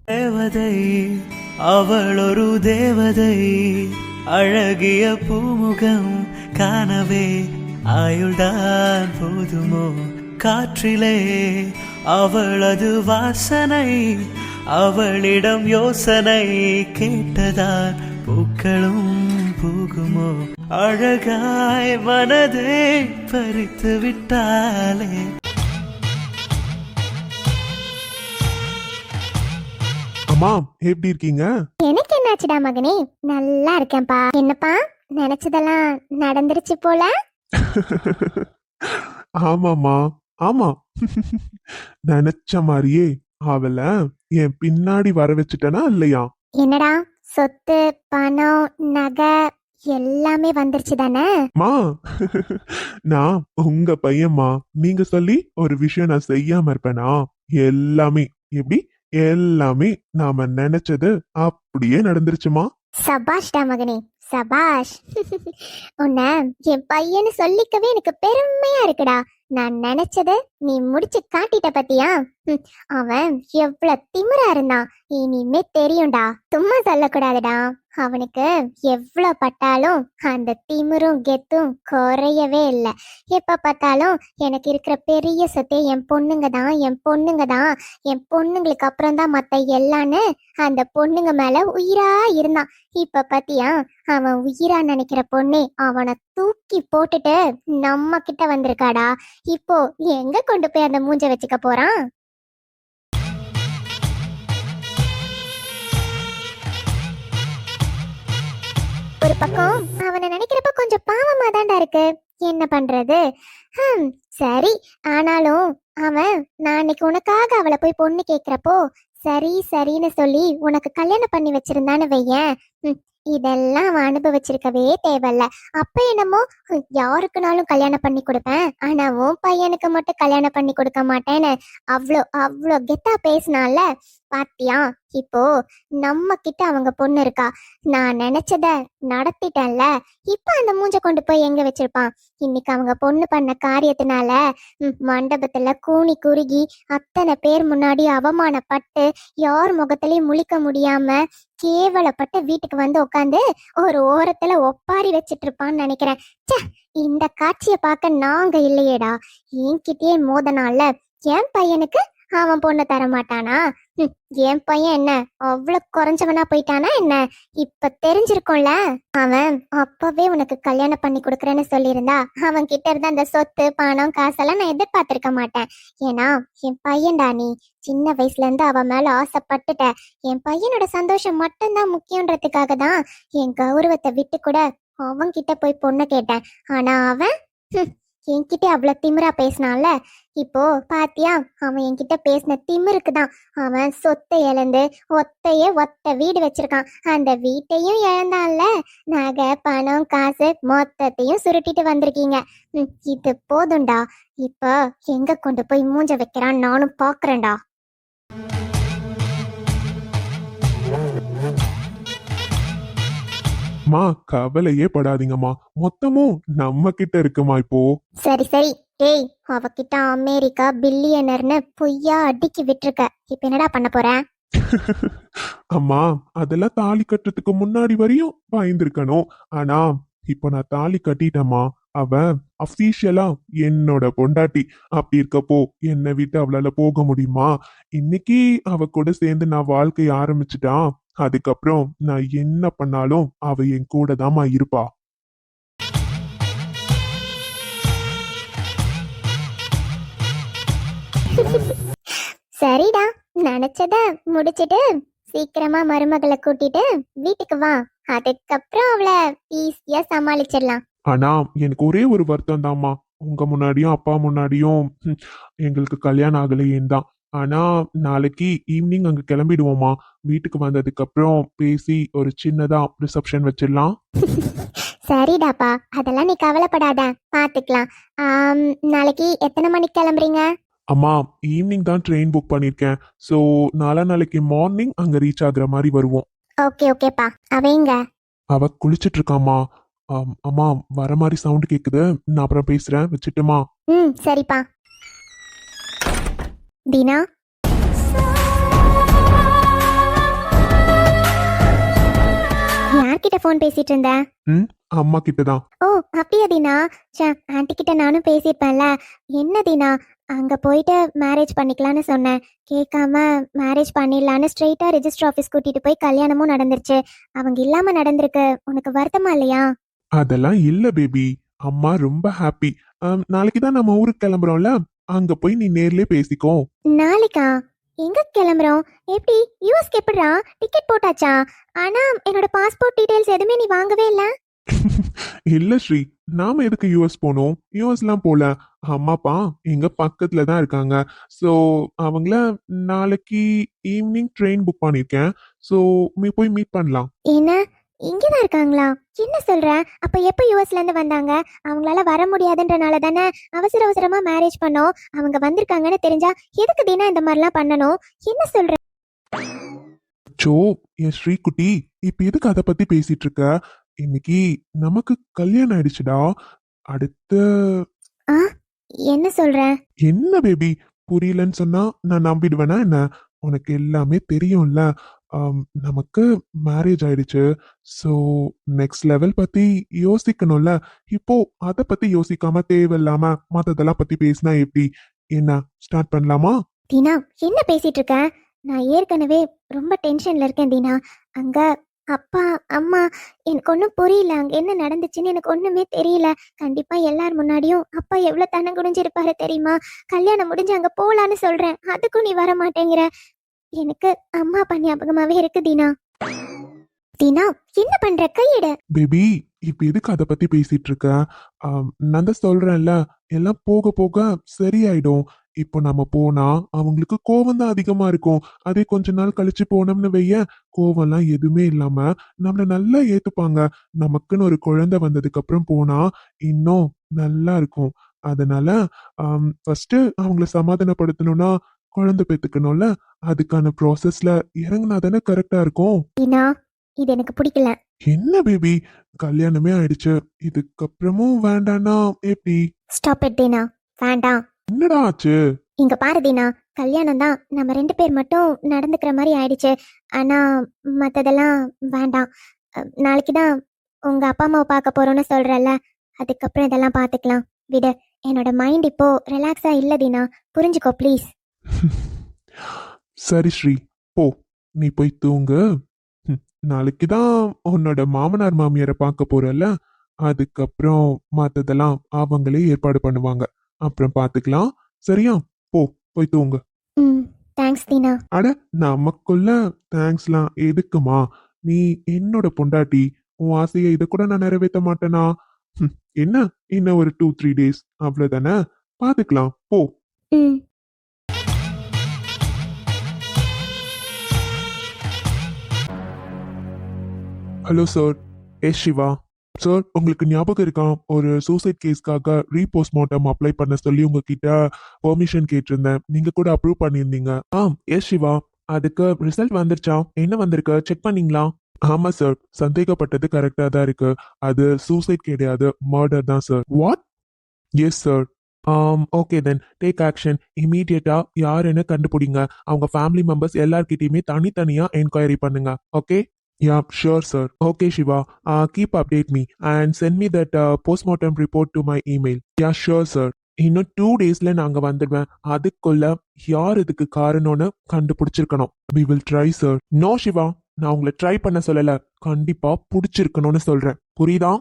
தேவதை அவள் ஒரு தேவதை, அழகிய பூமுகம் காணவே ஆயுள்தான் போதுமோ? காற்றிலே அவளது வாசனை, அவளிடம் யோசனை கேட்டதால் பூக்களும் பூகுமோ? அழகாய் மனதை பறித்து விட்டாலே. அம்மா எப்படி இருக்கீங்க? எனக்கு என்னாச்சுடா மகனே, நல்லா இருக்கேன்பா. என்னப்பா நினைச்சதெல்லாம் நடந்துருச்சு போல. ஆமாம்மா, ஆமா. நினைச்ச மாதிரியே அவளை என் பின்னாடி வர வச்சுட்டனா இல்லையா? என்னடா சொத்து பணம் நகை எல்லாமே வந்துருச்சு தானே? மா, நான் உங்க பையன்மா. நீங்க சொல்லி ஒரு விஷயம் நான் செய்யாம இருப்பேனா? எல்லாமே எப்படி எல்லாமே நாம நினைச்சது அப்படியே நடந்துருச்சுமா. சபாஷ்டா மகனே, சபாஷ். உன்னை என் பையன்னு சொல்லிக்கவே எனக்கு பெருமையா இருக்குடா. நான் நினைச்சத நீ முடிச்சு காட்டிட்ட பத்தியா? அவன் எவ்வளவு திமிரா இருந்தான் இனிமே தெரியும்டா. சும்மா சொல்லக்கூடாதுடா. அவனுக்கு எவ்வளவு பட்டாலும் அந்த திமிரும் கெத்தும் குறையவே இல்லை. எப்ப பார்த்தாலும் எனக்கு இருக்கிற பெரிய சொத்தே என் பொண்ணுங்க தான், என் பொண்ணுங்க தான், என் பொண்ணுங்களுக்கு அப்புறம் தான் மத்த எல்லான்னு அந்த பொண்ணுங்க மேல உயிரா இருந்தான். இப்ப பாத்தியா, அவன் உயிரா நினைக்கிற பொண்ணே அவனை தூக்கி போட்டுட்டு நம்ம கிட்ட வந்திருக்காடா. இப்போ எங்க கொண்டு போய் அந்த மூஞ்ச வச்சுக்க போறான்? ஒரு பக்கம் அவனை நினைக்கிறப்ப கொஞ்சம் பாவமா தான்டா இருக்கு. என்ன பண்றது? சரி, ஆனாலும் அவன் நான் அன்னைக்கு உனக்காக அவளை போய் பொண்ணு கேக்குறப்போ சரி சரின்னு சொல்லி உனக்கு கல்யாணம் பண்ணி வச்சிருந்தான்னு வையேன், இதெல்லாம் அவன் அனுபவிச்சிருக்கவே தேவையில்ல. அப்ப என்னமோ யாருக்குனாலும் கல்யாணம் பண்ணி கொடுப்பேன், ஆனா உன் பையனுக்கு மட்டும் கல்யாணம் பண்ணி கொடுக்க மாட்டேன்னு அவ்வளோ அவ்வளோ கெத்தா பேசினால. பாத்தியா, இப்போ நம்ம கிட்ட அவங்க பொண்ணு இருக்கா. நான் நினைச்சத நடத்திட்டேன்ல. இப்ப அந்த மூஞ்ச கொண்டு போய் எங்க வச்சிருப்பான்? இன்னைக்கு அவங்க பொண்ணு பண்ண காரியத்தினால மண்டபத்துல கூனி குறுகி அத்தனை பேர் முன்னாடி அவமானப்பட்டு யார் முகத்திலயும் முழிக்க முடியாம கேவலப்பட்டு வீட்டுக்கு வந்து உட்காந்து ஒரு ஓரத்துல ஒப்பாரி வச்சிட்டு இருப்பான்னு நினைக்கிறேன். இந்த காட்சிய பார்க்க நாங்க இல்லையேடா. என்கிட்டயே மோதனால என் பையனுக்கு அவன் பொண்ணு தர மாட்டானா? என் பையன் என்ன அவ்வளவு குறைஞ்சவனா போயிட்டானா என்ன? இப்ப தெரிஞ்சிருக்கும்ல. அவன் அப்பவே உனக்கு கல்யாணம் பண்ணி கொடுக்கறேன்னு சொல்லியிருந்தா அவன் கிட்ட இருந்த அந்த சொத்து பணம் காசெல்லாம் நான் எதிர்பார்த்திருக்க மாட்டேன். ஏன்னா என் பையன்டா நீ. சின்ன வயசுல இருந்து அவன் மேல ஆசைப்பட்டுட்ட. என் பையனோட சந்தோஷம் மட்டும்தான் முக்கியன்றதுக்காக தான் என் கௌரவத்தை விட்டு கூட அவன் கிட்ட போய் பொண்ணு கேட்டேன். ஆனா அவன் என்கிட்ட அவ்வளவு திமிரா பேசினான்ல. இப்போ பாத்தியா, அவன் என்கிட்ட பேசின திமிருக்கு தான் அவன் சொத்தை இழந்து ஒத்த வீடு வச்சிருக்கான். அந்த வீட்டையும் இழந்தான்ல. நகை பணம் காசு மொத்தத்தையும் சுருட்டிட்டு வந்திருக்கீங்க. இது போதும்டா. இப்ப எங்க கொண்டு போய் மூஞ்ச வைக்கிறான் நானும் பாக்குறேன்டா. மா, கவலையே படாதீங்கம்மா. மொத்தமும் நம்ம கிட்ட இருக்குமா இப்போ? சரி சரி, டேய், அவகிட்ட அமெரிக்கா பில்லியனர்னு பொய்யா அடுக்கி விட்டுருக்க. இப்ப என்னடா பண்ண போற? அம்மா, அதெல்லாம் தாலி கட்டுறதுக்கு முன்னாடி வரையும் பயந்துருக்கணும். ஆனா இப்ப நான் தாலி கட்டிட்டேம்மா. அவ அபிஷியலா என்னோட பொண்டாட்டி. அப்படி இருக்கப்போ என்னை விட்டு அவளால போக முடியுமா? இன்னைக்கு அவ கூட சேர்ந்து நான் வாழ்க்கைய ஆரம்பிச்சுட்டான். அதுக்கப்புறம் நான் என்ன பண்ணாலும் அவ என் கூட தாம்மா இருப்பா. சரிடா, நினைச்சத முடிச்சிட்டு சீக்கிரமா மருமகளை கூட்டிட்டு வீட்டுக்கு வா. அதுக்கப்புறம் அவளை ஈஸியா சமாளிச்சிடலாம். ஆனா எனக்கு ஒரே ஒரு வருத்தம் தாம்மா. உங்க முன்னாடியும் அப்பா முன்னாடியும் எங்களுக்கு கல்யாணம் ஆகலையேன்னு தான். ஆனா நாளைக்கு ஈவினிங் அங்க கிளம்பிடுவோமா. வீட்டுக்கு வந்ததுக்கு அப்புறம் பேசி ஒரு சின்னதா ரிசப்ஷன் வச்சிடலாம். சரிடாப்பா, அதெல்லாம் நீ கவலைப்படாத, பாத்துக்கலாம். நாளைக்கு எத்தனை மணிக்கு கிளம்புறீங்க? அம்மா, ஈவினிங் தான் ட்ரெயின் புக் பண்ணிருக்கேன். ஸோ நாளைக்கு மார்னிங் அங்க ரீச் ஆகுற மாதிரி வருவோம். ஓகே ஓகேப்பா. அவங்க அவ குளிச்சிட்டு இருக்காமா. அம்மா, வர மாதிரி சவுண்ட் கேக்குது. நான் அப்புறம் பேசுறேன், வச்சுட்டுமா? சரிப்பா. தீனா, யார்கிட்ட ஃபோன் பேசிட்டு இருந்த? அம்மா கிட்டதான். ஓ அப்படியா தீனா? ச்சே, ஆன்ட்டி கிட்ட நானும் பேசியிருப்பேன்ல. என்ன தீனா, அங்க போயிட்டு மேரேஜ் பண்ணிக்கலாம்னு சொன்னேன், கேட்காம மேரேஜ் பண்ணிடலான்னு ஸ்ட்ரெயிட்டா ரெஜிஸ்டர் ஆஃபீஸ் கூட்டிட்டு போய் கல்யாணமும் நடந்துருச்சு. அவங்க இல்லாம நடந்திருக்கு. உனக்கு வருத்தமா இல்லையா? அதெல்லாம் இல்ல பேபி. அம்மா ரொம்ப ஹாப்பி. நாளைக்கு தான் நம்ம ஊருக்கு கிளம்புறோம்ல, அங்க போய் நீ நேர்லயே பேசிக்கோ. நாளைக்கா? எங்க கிளம்புறோம்? எப்படி? யூஎஸ்க்கு எப்படிடா? டிக்கெட் போட்டாச்சா? ஆனா என்னோட பாஸ்போர்ட் டீடைல்ஸ் எதுவுமே நீ வாங்கவே இல்ல. இல்ல ஸ்ரீ, நாம எதுக்கு யூஎஸ் போனோம்? யூஎஸ்லாம் போல. அம்மா அப்பா எங்க பக்கத்துல தான் இருக்காங்க. ஸோ அவங்கள நாளைக்கு ஈவினிங் ட்ரெயின் புக் பண்ணிருக்கேன். ஸோ போய் மீட் பண்ணலாம். என்ன, இங்கதான் இருக்காங்களா? என்ன சொல்ற? அப்ப எப்ப யூஎஸ்ல இருந்து வந்தாங்க? அவங்களால வர முடியாதுன்றனால தானே அவசர அவசரமா மேரேஜ் பண்ணோம். அவங்க வந்திருக்காங்கன்னு தெரிஞ்சா எதுக்கு தினா இந்த மாதிரிலாம் பண்ணணும்? என்ன சொல்ற? சோ என் ஸ்ரீகுட்டி, இப்ப எதுக்கு அதை பத்தி பேசிட்டு இருக்க? இன்னைக்கு நமக்கு கல்யாணம் ஆயிடுச்சுடா. அடுத்த ஆ, என்ன சொல்ற? என்ன பேபி, புரியலன்னு சொன்னா நான் நம்பிடுவேனா என்ன? உனக்கு எல்லாமே தெரியும்ல. நமக்கு மேரேஜ் ஆயிடுச்சு. ஸோ நெக்ஸ்ட் லெவல் பத்தி யோசிக்கணும்ல. இப்போ அதை பத்தி யோசிக்காம தேவையில்லாம மத்ததெல்லாம் பத்தி பேசினா எப்படி? என்ன, ஸ்டார்ட் பண்ணலாமா? தீனா, என்ன பேசிட்டு இருக்க? நான் ஏற்கனவே ரொம்ப டென்ஷன்ல இருக்கேன் தீனா. அங்க அப்பா அம்மா, எனக்கு ஒன்றும் புரியல. அங்க என்ன நடந்துச்சுன்னு எனக்கு ஒண்ணுமே தெரியல. கண்டிப்பா எல்லார் முன்னாடியும் அப்பா எவ்வளவு தனம் குடிஞ்சிருப்பாரு தெரியுமா? கல்யாணம் முடிஞ்சு அங்க போலான்னு சொல்றேன், அதுக்கும் நீ வர மாட்டேங்கிற. எனக்கு அம்மா அப்பா ஞாபகமாவே இருக்கு தீனா. தீனா, என்ன பண்ற? கையிட. பேபி, இப்ப எதுக்கு அதை பத்தி பேசிட்டு இருக்க? நான் தான் சொல்றேன்ல, எல்லாம் போக போக சரியாயிடும். இப்போ நம்ம போனா அவங்களுக்கு கோவம் தான் அதிகமா இருக்கும். அதே கொஞ்ச நாள் கழிச்சு போனோம்னு வையேன், கோவம்லாம் எதுவுமே இல்லாம நம்மள நல்லா ஏத்துப்பாங்க. நமக்குன்னு ஒரு குழந்தை வந்ததுக்கு அப்புறம் போனா இன்னும் நல்லா இருக்கும். அதனால ஃபர்ஸ்ட் அவங்கள சமாதானப்படுத்தணும்னா குழந்தை பெத்துக்கணும்ல. அதுக்கான ப்ராசஸ்ல இறங்குனா தானே கரெக்டா இருக்கும். தீனா, இது எனக்கு பிடிக்கல. என்ன பேபி, கல்யாணமே ஆயிடுச்சு, இதுக்கப்புறமும் வேண்டான்னா எப்படி? ஸ்டாப் இட் தீனா, வேண்டாம். என்னடா ஆச்சு? இங்க பாரு தீனா, கல்யாணம் தான் நம்ம 2 பேர் மட்டும் நடந்துக்கிற மாதிரி ஆயிடுச்சு. ஆனா மத்ததெல்லாம் வேண்டாம். நாளைக்கு தான் உங்க அப்பா அம்மாவை பார்க்க போறோம்னு சொல்றல்ல, அதுக்கப்புறம் இதெல்லாம் பார்த்துக்கலாம். விடு. என்னோட மைண்ட் இப்போ ரிலாக்ஸா இல்ல தீனா, புரிஞ்சுக்கோ ப்ளீஸ். சரி ஸ்ரீ, போ, நீ போய் தூங்கு. நாளைக்கு தான் உன்னோட மாமனார் மாமியாரை பார்க்க போறல்ல, அதுக்கப்புறம் மத்ததெல்லாம் அவங்களே ஏற்பாடு பண்ணுவாங்க. அப்புறம் பார்த்துக்கலாம். சரியா? போ, போய் தூங்கு. ம், தேங்க்ஸ் தீனா. அட, நமக்குள்ள தேங்க்ஸ்லாம் எதுக்குமா? நீ என்னோட பொண்டாட்டி. உன் ஆசையை இதை கூட நான் நிறைவேற்ற மாட்டேனா? ஹம், என்ன, இன்னும் ஒரு 2-3 டேஸ் அவ்வளவுதானே, பாத்துக்கலாம். போ. ம். Hello sir, yes Siva. Sir, உங்களுக்கு ஞாபகம் இருக்கா, ஒரு சூசைட் கேஸ்க்காக ரீபோஸ்ட்மார்ட்டம் அப்ளை பண்ண சொல்லி உங்ககிட்ட பெர்மிஷன் கேட்டிருந்தேன். நீங்க கூட அப்ரூவ் பண்ணியிருந்தீங்க. எஸ் சிவா, அதுக்கு ரிசல்ட் வந்துருச்சா? என்ன வந்திருக்கு, செக் பண்ணீங்களா? ஆமா சார், சந்தேகப்பட்டது கரெக்டா தான் இருக்கு. அது சூசைட் கிடையாது, மர்டர் தான் sir. What? Yes sir. Okay then take action. இமீடியட்டா யாருன்னு கண்டுபிடிங்க. அவங்க ஃபேமிலி மெம்பர்ஸ் எல்லார்கிட்டயுமே தனித்தனியா என்கொயரி பண்ணுங்க. Okay? Yeah, sure, sir. Okay, Shiva. Keep update me and send me that postmortem report to my email. Yeah, sure, sir. இன்னும் 2 டேஸ்ல நாங்க வந்துடுவேன். அதுக்குள்ள யார் இதுக்கு காரணம்னு கண்டுபிடிச்சிருக்கணும். We will try, sir. No, Shiva. நான் உங்களை ட்ரை பண்ண சொல்லல. கண்டிப்பா புடிச்சிருக்கணும்னு சொல்றேன். புரியுதா?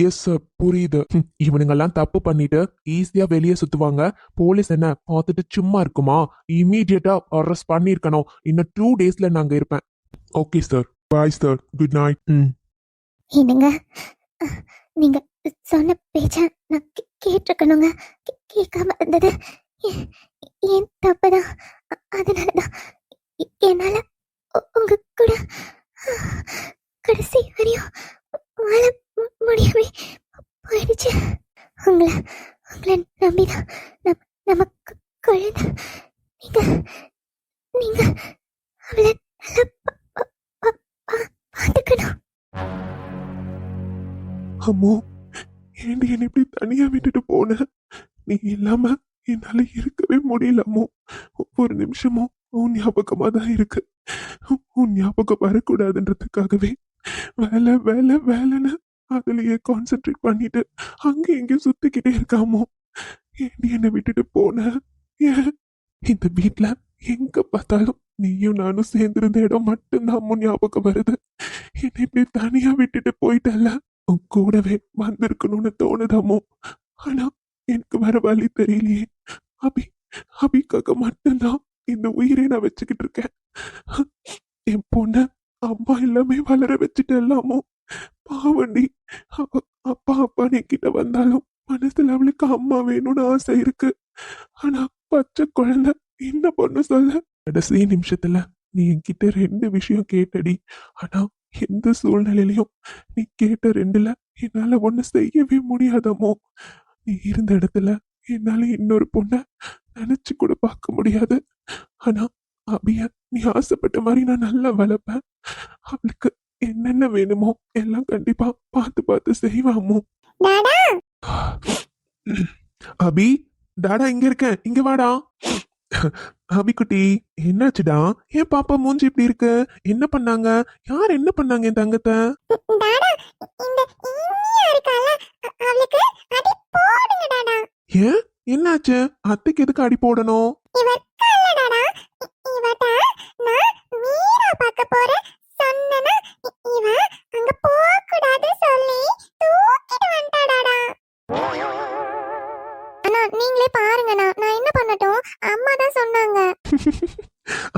எஸ் சார், புரியுது. இவனுங்கெல்லாம் தப்பு பண்ணிட்டு ஈஸியா வெளியே சுத்துவாங்க. போலீஸ் என்ன பார்த்துட்டு சும்மா இருக்குமா? இமீடியட்டா அரெஸ்ட் பண்ணிருக்கணும். இன்னும் 2 டேஸ்ல நாங்க இருப்பேன். Okay sir. Bye sir, good night. என்னங்க, நீங்க சொன்ன பேச்ச நான் கேட்டிருக்கணுங்க. கேட்காம இருந்தது ஏன் தப்புதான். அதனாலதான் என்னால உங்க கூட கடைசி வரையும் வாழ முடியாம போயிடுச்சு. உங்களை உங்களை நம்பிதான் நமக்கு குழந்தை. நீங்க நீங்க அவளை நல்லா பாத்துக்கணும். அம்மோ, ஏண்டி என்னை இப்படி தனியா விட்டுட்டு போன? நீ இல்லாம என்னால இருக்கவே முடியல அம்மோ. ஒரு நிமிஷமும் உன் ஞாபகமா தான் இருக்கு. உன் ஞாபகம் வரக்கூடாதுன்றதுக்காகவே வேலை வேலை வேலைன்னு அதுலயே கான்சென்ட்ரேட் பண்ணிட்டு அங்கேயும் இங்கேயும் சுத்திக்கிட்டே இருக்காமோ. ஏன் என்னை விட்டுட்டு போன? ஏன் இந்த வீட்ல எங்க பார்த்தாலும் நீயும் நானும் சேர்ந்திருந்த இடம் மட்டும்தான் அம்மு ஞாபகம் வருது. என்னை இப்படி தனியா விட்டுட்டு போயிட்டல. உன் கூடவே வந்திருக்கணும்னு தோணுதாமோ. ஆனா எனக்கு வேற வழி தெரியலையே. அபி அபிக்காக மட்டும்தான் இந்த உயிரை நான் வச்சுக்கிட்டு இருக்கேன். என் பொண்ண அம்மா எல்லாமே வளர வச்சுட்டு எல்லாமோ. பாவண்டி, அவ அப்பா அப்பான்னு என்கிட்ட வந்தாலும் மனசுல அவளுக்கு அம்மா வேணும்னு ஆசை இருக்கு. ஆனா பச்சை குழந்தை என்ன பண்ண சொல்ல. கடைசி நிமிஷத்துல நீ என்கிட்ட 2 விஷயம் கேட்டடி. ஆனா எந்த சூழ்நிலையிலையும் நீ கேட்ட 2ல என்னால ஒண்ணு செய்யவே முடியாதமோ. நீ இருந்த இடத்துல என்னால இன்னொரு பொண்ண நினைச்சு கூட பார்க்க முடியாது. ஆனா அபிய நீ ஆசைப்பட்ட மாதிரி நான் நல்லா வளர்ப்பேன். அவளுக்கு என்னென்ன வேணுமோ எல்லாம் கண்டிப்பா பார்த்து பார்த்து செய்வாமோ. டாடா அபி, டாடா இங்க இருக்கேன், இங்க வாடா. அபி குட்டி, என்னாச்சுடா? ஏன் பாப்பா மூஞ்சி இப்படி இருக்கு? என்ன பண்ணாங்க? யார் என்ன பண்ணாங்க என் தங்கத்தை? டாடா இந்த இனியா இருக்கால அவளுக்கு அடி போடுங்க டாடா. ஏன் என்னாச்சு? அத்தைக்கு எதுக்கு அடி போடணும்? இவர் கல்ல டாடா. இவட்ட நான் மீரா பார்க்க போறேன் சொன்னனா இவ அங்க போக கூடாது சொல்லி தூக்கிட்டு வந்துட்டா டாடா. அண்ணா நீங்களே பாருங்க நான் என்ன பண்ணட்டும்? அம்மா தான் சொன்னாங்க.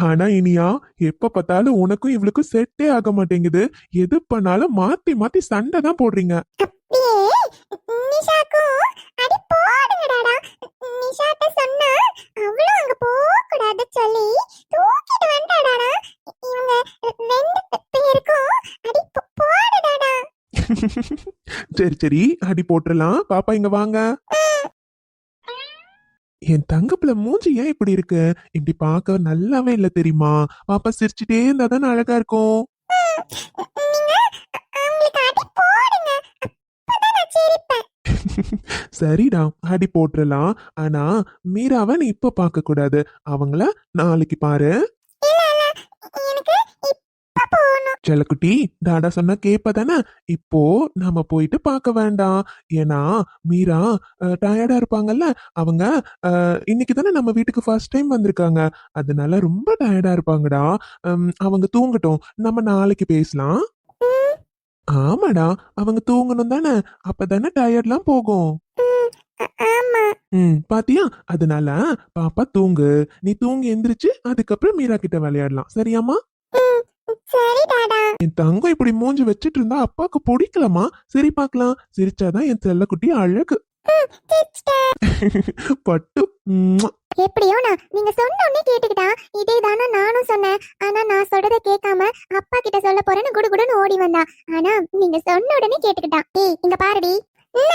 ஆனா இனியா, எப்ப பார்த்தாலும் உனக்கும் இவளுக்கும் செட்டே ஆக மாட்டேங்குது. எது பண்ணாலும் மாத்தி மாத்தி சண்டை தான் போடுறீங்க. அப்படியே நிஷாக்கும் அடி போடுங்க டாடா. நிஷாட்ட சொன்னா அவளும் அங்க போக கூடாது சொல்லி தூக்கிட்டு வந்துட்டா டாடா. இவங்க 2 பேருக்கும் அடி போடு டாடா. சரி சரி, அடி போட்டுறலாம். பாப்பா இங்க வாங்க. என் தங்கப்புல மூஞ்சி ஏன் இப்படி இருக்கு? இப்படி பார்க்க நல்லாவே இல்ல தெரியுமா? பாப்பா சிரிச்சுட்டே இருந்தா தானே அழகா இருக்கும். நீங்க அவங்களுக்கு அடி போடுங்க. அப்பதான் நான் சிரிப்பேன். சரிடா, அடி போட்டுறலாம். ஆனா மீராவை நீ இப்ப பார்க்க கூடாது. அவங்கள நாளைக்கு பாரு. இல்ல இல்ல எனக்கு இப்ப போகணும். செல்லக்குட்டி, டாடா சொன்னா கேப்ப தானே? இப்போ நாம போயிட்டு பார்க்க வேண்டாம். ஏன்னா மீரா டயர்டா இருப்பாங்கல்ல. அவங்க இன்னைக்கு தானே நம்ம வீட்டுக்கு ஃபர்ஸ்ட் டைம் வந்திருக்காங்க. அதனால ரொம்ப டயர்டா இருப்பாங்கடா. அவங்க தூங்கட்டும், நம்ம நாளைக்கு பேசலாம். ம், ஆமாடா, அவங்க தூங்கணும் தானே, அப்பதானே டயர்ட்லாம் போகும். ம், ஆமா. பாத்தியா? அதனால பாப்பா தூங்கு. நீ தூங்கி எந்திரிச்சு அதுக்கப்புறம் மீரா கிட்ட விளையாடலாம். சரியாமா? ம், சரி டாடா. என் தங்கம் இப்படி மூஞ்சி வச்சிட்டு இருந்தா அப்பாக்கு பிடிக்கலாமா? சரி பார்க்கலாம். சிரிச்சாதான் என் செல்லக்குட்டி அழகு. சிரிச்சிட்டேன். பட்டு. ம்ம். எப்படியோ நான் நீங்க சொன்ன உடனே கேட்டுக்கிட்டா. இதே தானே நானும் சொன்னேன். ஆனா நான் சொல்றத கேட்காம அப்பா கிட்ட சொல்ல போறேன்னு குடுகுடுன்னு ஓடி வந்தா. ஆனா நீங்க சொன்ன உடனே கேட்டுக்கிட்டா. ஏய் இங்க பாருடி. என்ன?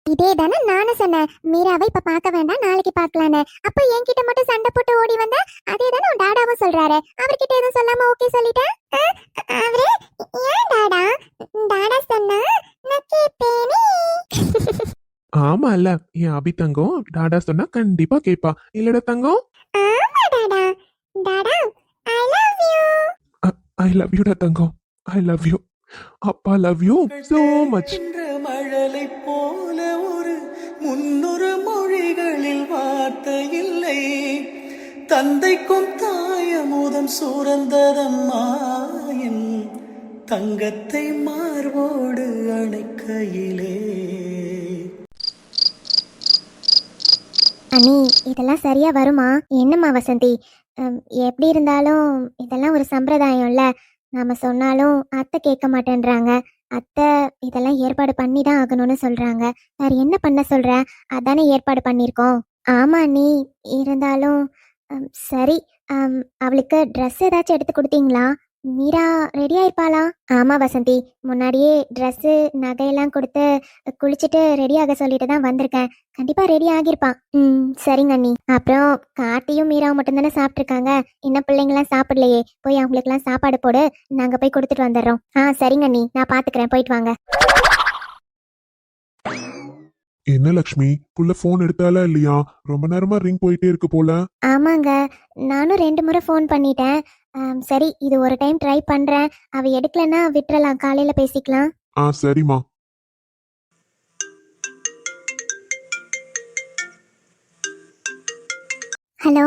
இதே தானே நானும் சொன்னேன். மீராவை இப்ப பார்க்க வேண்டாம், நாளைக்கு பார்க்கலான்னு. அப்ப என்கிட்ட மட்டும் சண்டை போட்டு ஓடி வந்தா. அதே தானே உன் டாடாவும் சொல்றாரு. அவர்கிட்ட எதுவும் சொல்லாம ஓகே சொல்லிட்டேன். அவரு ஏன் டாடா? டாடா சொன்னா நான் கேப்பேனே. ஆமா இல்ல, என் அபி தங்கம் டாடா சொன்னா கண்டிப்பா கேப்பா. இல்லடா தங்கம்? ஆமா tata. Tata I love you. I love யூடா தங்கம். I love you. அப்பா லவ் யூ so much. மழலை போல ஒரு 300 மொழிகளில் வார்த்தை இல்லை. தந்தைக்கும் தாயமுதம் சுரந்ததம்மா என் தங்கத்தை மார்போடு அணைக்கையிலே. அண்ணி இதெல்லாம் சரியா வருமா? என்னம்மா வசந்தி? எப்படி இருந்தாலும் இதெல்லாம் ஒரு சம்பிரதாயம்ல. நாம சொன்னாலும் அத்தை கேட்க மாட்டேன்றாங்க. அத்தை இதெல்லாம் ஏற்பாடு பண்ணி தான் ஆகணும்னு சொல்றாங்க. வேற என்ன பண்ண சொல்ற? அதானே ஏற்பாடு பண்ணியிருக்கோம். ஆமா அண்ணி, இருந்தாலும் சரி. அவளுக்கு ட்ரெஸ் ஏதாச்சும் எடுத்து கொடுத்தீங்களா? மீரா ரெடி ஆயிருப்பாளா? ஆமா வசந்தி, முன்னாடியே ட்ரெஸ்ஸு நகையெல்லாம் கொடுத்து குளிச்சுட்டு ரெடி ஆக சொல்லிட்டு தான் வந்திருக்கேன். கண்டிப்பா ரெடி ஆகியிருப்பான். சரிங்க அண்ணி. அப்புறம் கார்த்தியும் மீராவும் மட்டும்தானே சாப்பிட்ருக்காங்க. இன்னும் பிள்ளைங்களாம் சாப்பிடலையே. போய் அவங்களுக்குலாம் சாப்பாடு போடு, நாங்க போய் கொடுத்துட்டு வந்துடுறோம். சரிங்க அண்ணி, நான் பாத்துக்கிறேன். போயிட்டு வாங்க. என்ன லக்ஷ்மி, புள்ள போன் எடுத்தாலா இல்லையா? ரொம்ப நேரமா ரிங் போயிட்டே இருக்கு போல. ஆமாங்க, நானும் 2 முறை ஃபோன் பண்ணிட்டேன். சரி இது ஒரு டைம் ட்ரை பண்றேன். அவ எடுக்கலன்னா விட்டுறலாம், காலையில பேசிக்கலாம். சரிம்மா. ஹலோ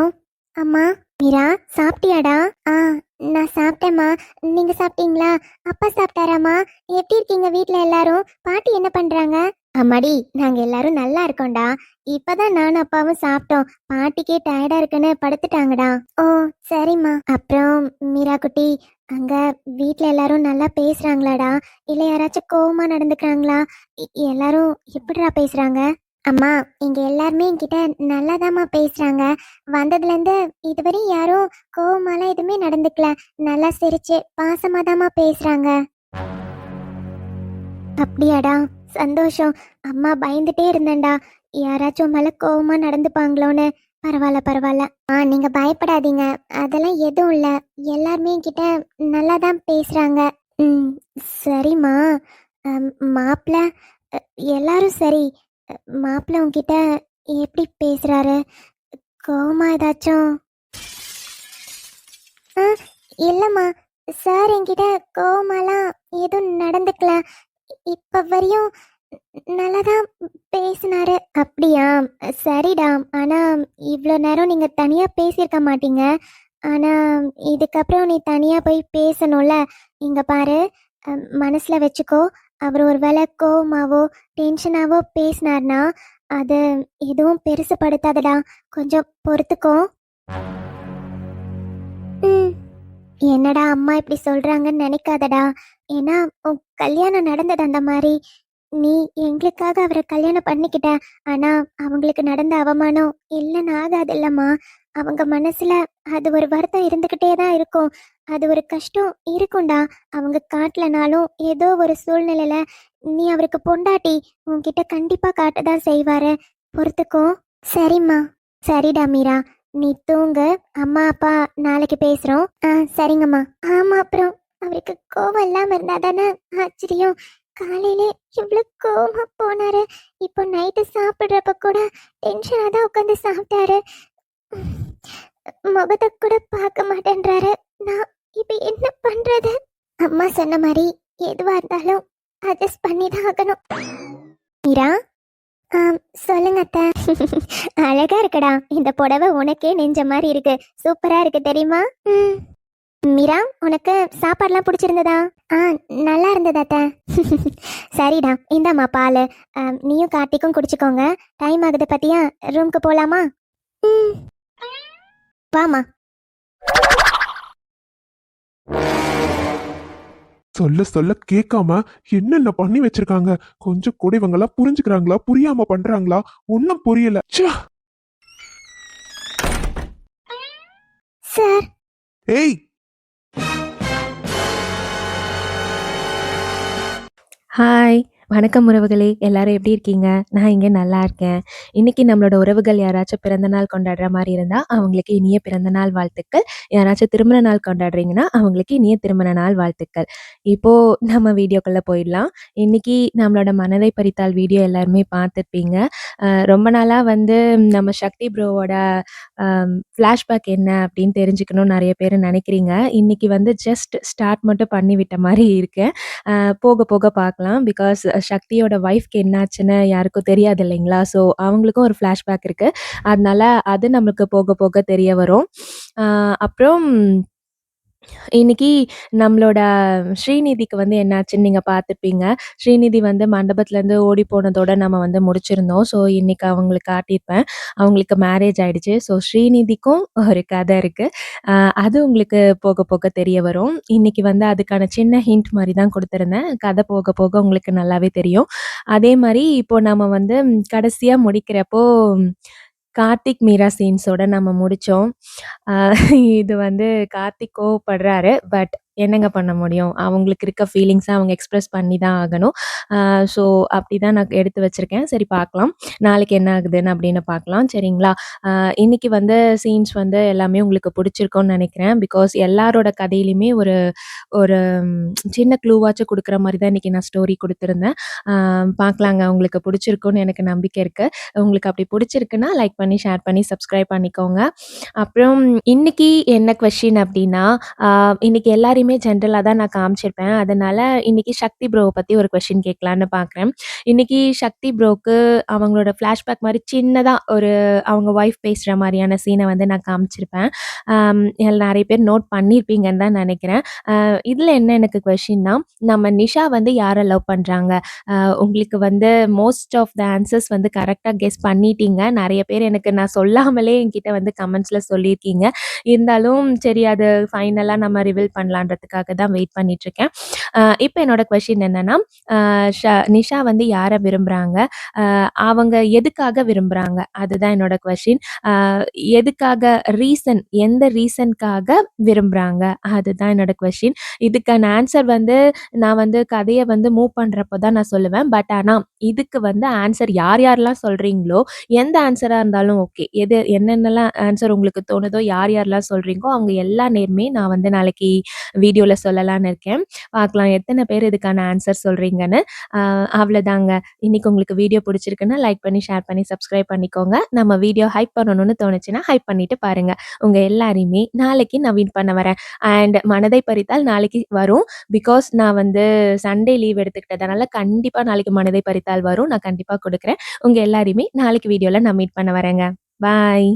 அம்மா. மீரா, சாப்பிட்டியாடா? ஆ, நான் சாப்பிட்டேம்மா. நீங்க சாப்பிட்டீங்களா? அப்பா சாப்பிட்டாராம்மா? எப்படி இருக்கீங்க வீட்ல எல்லாரும்? பாட்டி என்ன பண்றாங்க? அம்மாடி, நாங்க எல்லாரும் நல்லா இருக்கோம்டா. இப்பதான் நானும் அப்பாவும் சாப்பிட்டோம். பாட்டிக்கே டயர்டா இருக்குன்னு படுத்துட்டாங்கடா. ஓ, சரிம்மா. அப்புறம் மீரா குட்டி, அங்க வீட்ல எல்லாரும் நல்லா பேசுறாங்களாடா? இல்ல யாராச்சும் கோவமா நடந்துக்கிறாங்களா? எல்லாரும் எப்படிடா பேசுறாங்க? அம்மா, இங்க எல்லாருமே என்கிட்ட நல்லாதாம்மா பேசுறாங்க. வந்ததுலேருந்து இதுவரை யாரும் கோவமாலாம் எதுவுமே நடந்துக்கல. நல்லா சிரிச்சு பாசமாதாம்மா பேசுறாங்க. அப்படியாடா, சந்தோஷம். அம்மா பயந்துட்டே இருந்தேன்டா, யாராச்சும் மேல கோவமா நடந்துப்பாங்களோன்னு. பரவாயில்ல பரவாயில்ல. நீங்க பயப்படாதீங்க, அதெல்லாம் எதுவும் இல்ல. எல்லாருமே என்கிட்ட நல்லா தான் பேசுறாங்க. ம், சரிம்மா. மாப்பிள்ள, எல்லாரும் சரி. மாப்பிள்ள உன்கிட்ட எப்படி பேசுறாரு? கோவமா ஏதாச்சும்? ஆ, இல்லம்மா. சார் என்கிட்ட கோவமாலாம் எதுவும் நடந்துக்கல. இப்ப வரையும் நல்லாதான் பேசினாரு. அப்படியா? சரிடா. ஆனா இவ்வளோ நேரம் நீங்க தனியா பேசியிருக்க மாட்டீங்க. ஆனா இதுக்கப்புறம் நீ தனியா போய் பேசணும்ல. இங்க பாரு, மனசுல வச்சுக்கோ. அவர் ஒரு வேளை கோவமாவோ டென்ஷனாவோ பேசினார்னா அது எதுவும் பெருசுப்படுத்தாதடா. கொஞ்சம் பொறுத்துக்கோ. ம். என்னடா அம்மா இப்படி சொல்றாங்கன்னு நினைக்காதடா. ஏன்னா உன் கல்யாணம் நடந்தது அந்த மாதிரி. நீ எங்களுக்காக அவரை கல்யாணம் பண்ணிக்கிட்ட. ஆனா அவங்களுக்கு நடந்த அவமானம் இல்லைன்னு ஆகாதில்லம்மா. அவங்க மனசுல அது ஒரு வருத்தம் இருந்துகிட்டே தான் இருக்கும். அது ஒரு கஷ்டம் இருக்கும்டா. அவங்க காட்டலனாலும் ஏதோ ஒரு சூழ்நிலையில நீ அவருக்கு பொண்டாட்டி, உன்கிட்ட கண்டிப்பா காட்டதான் செய்வாரு. பொறுத்துக்கோ. சரிம்மா. சரிடா மீரா, நீ தூங்கு. அம்மா அப்பா நாளைக்கு பேசுறோம். சரிங்கம்மா. ஆமா, அப்புறம் அவருக்கு கோவம் இல்லாம இருந்தா தானே ஆச்சரியம். காலையிலே இவ்வளவு கோவமா போனாரு. இப்போ நைட்டு சாப்பிடுறப்ப கூட டென்ஷனா தான் உட்காந்து சாப்பிட்டாரு. முகத்தை கூட பார்க்க மாட்டேன்றாரு. நான் இப்ப என்ன பண்றது? அம்மா சொன்ன மாதிரி எதுவா இருந்தாலும் அட்ஜஸ்ட் பண்ணி தான் ஆகணும். மீரா. சொல்லுங்க அத்தை. அழகா இருக்கடா. இந்த புடவை உனக்கே நெஞ்ச மாதிரி இருக்கு. சூப்பரா இருக்கு தெரியுமா? மீரா, உனக்கு சாப்பாடுலாம் பிடிச்சிருந்ததா? நல்லா இருந்தது அத்தை. சரிடா, இந்தாம்மா பால். நீயும் கார்த்திக்கும் குடிச்சுக்கோங்க. டைம் ஆகுது பத்தியா? ரூம்க்கு போலாமா? வாமா. சொல்ல சொல்ல கேட்காம என்னென்ன பண்ணி வச்சிருக்காங்க. கொஞ்சம் கூட இவங்கெல்லாம் புரிஞ்சுக்கிறாங்களா, புரியாம பண்றாங்களா? ஒன்னும் புரியல. ச்சே. சார். ஏய், ஹாய், வணக்கம் உறவுகளே. எல்லாரும் எப்படி இருக்கீங்க? நான் இங்கே நல்லா இருக்கேன். இன்னைக்கு நம்மளோட உறவுகள் யாராச்சும் பிறந்த நாள் கொண்டாடுற மாதிரி இருந்தால் அவங்களுக்கு இனிய பிறந்த நாள் வாழ்த்துக்கள். யாராச்சும் திருமண நாள் கொண்டாடுறீங்கன்னா அவங்களுக்கு இனிய திருமண நாள் வாழ்த்துக்கள். இப்போது நம்ம வீடியோக்குள்ளே போயிடலாம். இன்னைக்கு நம்மளோட மனதை பறித்தால் வீடியோ எல்லாருமே பார்த்துருப்பீங்க. ரொம்ப நாளாக வந்து நம்ம சக்தி ப்ரோவோட ஃப்ளாஷ்பேக் என்ன அப்படின்னு தெரிஞ்சுக்கணும்னு நிறைய பேர் நினைக்கிறீங்க. இன்னைக்கு வந்து ஜஸ்ட் ஸ்டார்ட் மட்டும் பண்ணி விட்ட மாதிரி இருக்கேன். போக போக பார்க்கலாம். பிகாஸ் சக்தியோட ஒய்ஃப்க்கு என்னாச்சுன்னு யாருக்கும் தெரியாது இல்லைங்களா? ஸோ அவங்களுக்கும் ஒரு ஃப்ளாஷ்பேக் இருக்கு. அதனால அது நம்மளுக்கு போக போக தெரிய வரும். அப்புறம் இன்னைக்கு நம்மளோட ஸ்ரீநிதிக்கு வந்து என்னாச்சுன்னு நீங்க பார்த்துருப்பீங்க. ஸ்ரீநிதி வந்து மண்டபத்துலேருந்து ஓடி போனதோட நம்ம வந்து முடிச்சிருந்தோம். ஸோ இன்னைக்கு அவங்களுக்கு காட்டியிருப்பேன். அவங்களுக்கு மேரேஜ் ஆயிடுச்சு. ஸோ ஸ்ரீநிதிக்கும் ஒரு கதை இருக்கு. அது உங்களுக்கு போக போக தெரிய வரும். இன்னைக்கு வந்து அதுக்கான சின்ன ஹிண்ட் மாதிரி தான் கொடுத்துருந்தேன். கதை போக போக உங்களுக்கு நல்லாவே தெரியும். அதே மாதிரி இப்போ நம்ம வந்து கடைசியா முடிக்கிறப்போ கார்த்திக் மீரா சீன்ஸோட நம்ம முடிச்சோம். இது வந்து கார்த்திக் கோவப்படுறாரு. பட் என்னங்க பண்ண முடியும்? அவங்களுக்கு இருக்க ஃபீலிங்ஸ அவங்க எக்ஸ்பிரஸ் பண்ணி தான் ஆகணும். ஸோ அப்படிதான் நான் எடுத்து வச்சிருக்கேன். சரி பார்க்கலாம். நாளைக்கு என்ன ஆகுதுன்னு அப்படின்னு பார்க்கலாம். சரிங்களா? இன்னைக்கு வந்து சீன்ஸ் வந்து எல்லாமே உங்களுக்கு பிடிச்சிருக்கும்னு நெனைக்கிறேன். பிகாஸ் எல்லாரோட கதையிலயுமே ஒரு ஒரு சின்ன க்ளூவாச்சும் குடுக்குற மாரி தான் இன்னைக்கு நான் ஸ்டோரி குடுத்துருந்தேன். பார்க்கலாங்க. உங்களுக்கு பிடிச்சிருக்கும்னு எனக்கு நம்பிக்கை இருக்கு. உங்களுக்கு அப்படி பிடிச்சிருக்குன்னா லைக் பண்ணி, ஷேர் பண்ணி, சப்ஸ்கிரைப் பண்ணிக்கோங்க. அப்புறம் இன்னைக்கு என்ன கொஸ்டின் அப்படின்னா, அ இன்னைக்கு எல்லாரையுமே ஜென்ரலா தான் நான் காமிச்சிருப்பேன். அதனால இன்னைக்கு சக்தி ப்ரோவ பத்தி ஒரு கொஸ்டின் கேட்கலான்னு பார்க்குறேன். இன்னைக்கு சக்தி ப்ரோக்கு அவங்களோட ஃப்ளாஷ்பேக் மாரி சின்னதா ஒரு அவங்க ஒய்ஃப் பேசுற மாரியான சீன வந்து நான் காமிச்சிருப்பேன். இதுல நெறைய பேர் நோட் பண்ணியிருப்பீங்கன்னு தான் நெனைக்கிறேன். இதுல என்ன எனக்கு கொஸ்டின்னா, நம்ம நிஷா வந்து யார லவ் பண்றாங்க? உங்களுக்கு வந்து மோஸ்ட் ஆஃப் த ஆன்சர்ஸ் வந்து கரெக்ட்டா கெஸ் பண்ணிட்டீங்க. நெறைய பேர் எனக்கு நான் சொல்லாமலே என்கிட்ட வந்து கமெண்ட்ஸ்ல சொல்லியிருக்கீங்க. இருந்தாலும் சரி அது ஃபைனலா நம்ம ரிவீல் பண்ணலான்றதுக்காக தான் வெயிட் பண்ணிட்டுருக்கேன். இப்ப என்னோட கொஸ்டின் என்னன்னா, அ ஷ நிஷா வந்து யார விரும்புறாங்க? அவங்க எதுக்காக விரும்புறாங்க? அதுதான் என்னோட கொஸ்டின். அ எதுக்காக ரீசன் எந்த ரீசன்க்காக விரும்புறாங்க? அதுதான் என்னோட கொஸ்டின். இதுக்கான ஆன்சர் வந்து நான் வந்து கதைய வந்து மூவ் பண்றப்போ தான் நான் சொல்லுவேன். பட் ஆனா, இதுக்கு வந்து ஆன்சர் யார் யாரெல்லாம் சொல்றீங்களோ, எந்த ஆன்சரா இருந்தாலும் ஓகே. என்னென்னலாம் ஆன்சர் உங்களுக்கு தோணுதோ, யார் யாரெல்லாம் சொல்றீங்களோ, அவங்க எல்லா நேருமே நான் வந்து நாளைக்கு வீடியோல சொல்லலான்னு இருக்கேன். பார்க்கலாம் எத்தன பேர் இதுக்கான ஆன்சர் சொல்றீங்கன்னு. அவ்வளோதாங்க. இன்னைக்கு உங்களுக்கு வீடியோ பிடிச்சிருக்குன்னா, லைக் பண்ணி, ஷேர் பண்ணி, சப்ஸ்கிரைப் பண்ணிக்கோங்க. நம்ம வீடியோ ஹைப் பண்ணணும்னு தோணுச்சுன்னா, ஹைப் பண்ணிட்டு பாருங்க. உங்க எல்லாரையுமே நாளைக்கு நான் வின் பண்ண வரேன். அண்ட் மனதை பறித்தால் நாளைக்கு வரும். பிகாஸ் நான் வந்து சண்டே லீவ் எடுத்துக்கிட்டதுனால கண்டிப்பா நாளைக்கு மனதை பறித்தால் வரும். நான் கண்டிப்பா குடுக்குறேன். உங்க எல்லாரையுமே நாளைக்கு வீடியோல நான் மீட் பண்ண வரேங்க. பாய்.